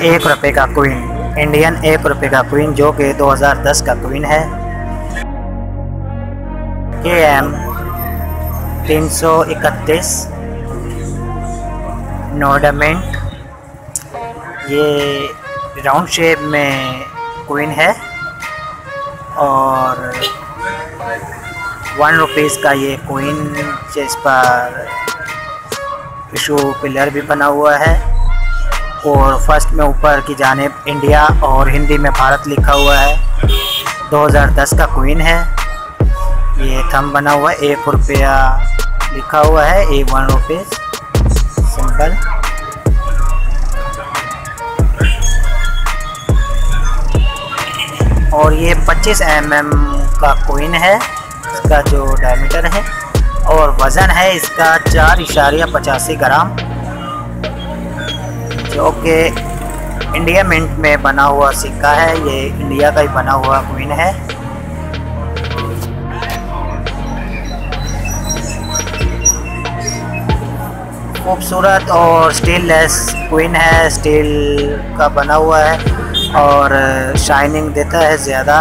1 रुपये का queen, Indian 1 रुपये का क्वीन जो कि 2010 का क्वीन है। KM 331 नोर्डामेंट, ये राउंड शेप में क्वीन है और 1 रुपीज़ का ये क्वीन, जिस पर इशू पिलर भी बना हुआ है और फर्स्ट में ऊपर की जानिब इंडिया और हिंदी में भारत लिखा हुआ है। 2010 का क्वीन है। ये थंब बना हुआ है, 1 रुपया लिखा हुआ है, 1 रुपीज़ सिंपल। और ये 25 mm का क्वीन है, इसका जो डायमीटर है, और वज़न है इसका 4.85 ग्राम, जो कि इंडिया मिंट में बना हुआ सिक्का है। ये इंडिया का ही बना हुआ क्वीन है। खूबसूरत और स्टीललेस क्वीन है, स्टील का बना हुआ है और शाइनिंग देता है ज़्यादा।